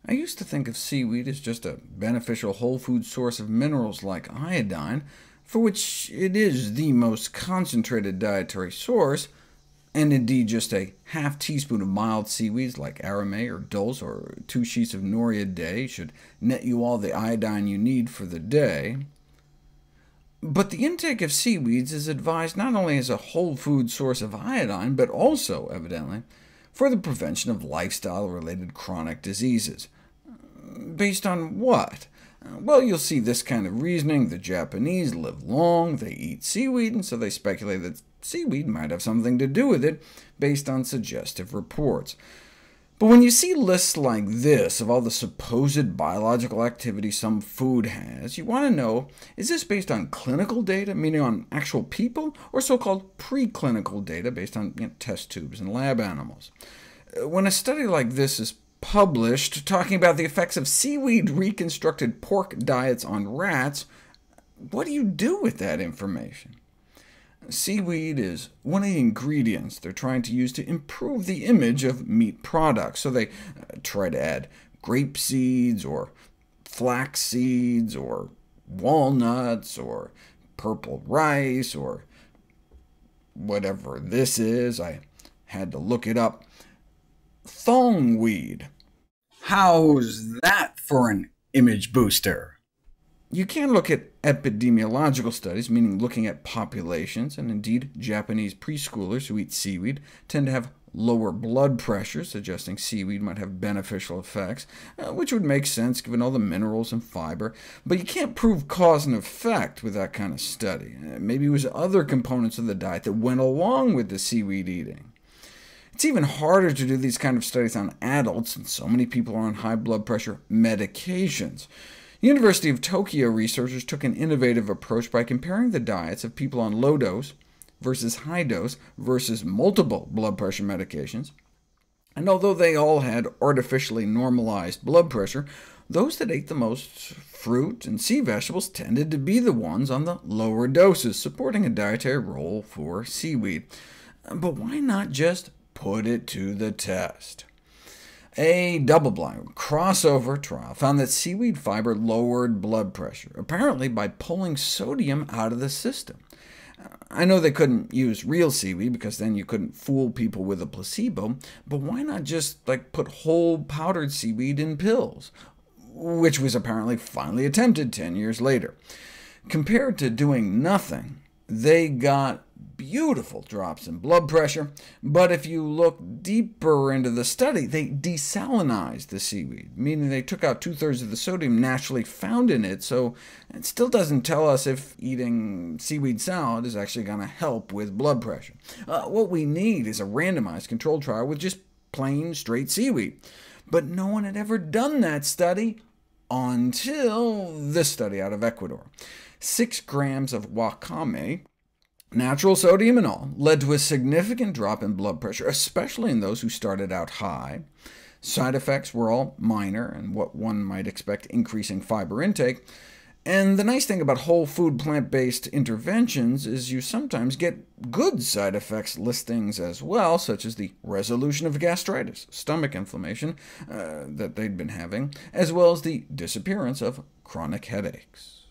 I used to think of seaweed as just a beneficial whole food source of minerals like iodine, for which it is the most concentrated dietary source, and indeed just a half teaspoon of mild seaweeds like arame or dulse, or 2 sheets of nori a day should net you all the iodine you need for the day. But the intake of seaweeds is advised not only as a whole food source of iodine, but also, evidently, for the prevention of lifestyle-related chronic diseases. Based on what? Well, you'll see this kind of reasoning. The Japanese live long, they eat seaweed, and so they speculate that seaweed might have something to do with it, based on suggestive reports. But when you see lists like this of all the supposed biological activity some food has, you want to know, is this based on clinical data, meaning on actual people, or so-called preclinical data based on test tubes and lab animals? When a study like this is published, talking about the effects of seaweed-reconstructed pork diets on rats, what do you do with that information? Seaweed is one of the ingredients they're trying to use to improve the image of meat products, so they try to add grape seeds, or flax seeds, or walnuts, or purple rice, or whatever this is. I had to look it up. Thongweed. How's that for an image booster? You can look at epidemiological studies, meaning looking at populations, and indeed Japanese preschoolers who eat seaweed tend to have lower blood pressure, suggesting seaweed might have beneficial effects, which would make sense given all the minerals and fiber. But you can't prove cause and effect with that kind of study. Maybe it was other components of the diet that went along with the seaweed eating. It's even harder to do these kind of studies on adults, since so many people are on high blood pressure medications. University of Tokyo researchers took an innovative approach by comparing the diets of people on low dose versus high dose versus multiple blood pressure medications, and although they all had artificially normalized blood pressure, those that ate the most fruit and sea vegetables tended to be the ones on the lower doses, supporting a dietary role for seaweed. But why not just put it to the test? A double-blind crossover trial found that seaweed fiber lowered blood pressure, apparently by pulling sodium out of the system. I know they couldn't use real seaweed, because then you couldn't fool people with a placebo, but why not just put whole powdered seaweed in pills, which was apparently finally attempted 10 years later. Compared to doing nothing, they got beautiful drops in blood pressure, but if you look deeper into the study, they desalinized the seaweed, meaning they took out 2/3 of the sodium naturally found in it, so it still doesn't tell us if eating seaweed salad is actually going to help with blood pressure. What we need is a randomized controlled trial with just plain, straight seaweed. But no one had ever done that study until this study out of Ecuador. 6 grams of wakame, natural sodium and all, led to a significant drop in blood pressure, especially in those who started out high. Side effects were all minor, and what one might expect, increasing fiber intake. And the nice thing about whole food plant-based interventions is you sometimes get good side effects listings as well, such as the resolution of gastritis, stomach inflammation that they'd been having, as well as the disappearance of chronic headaches.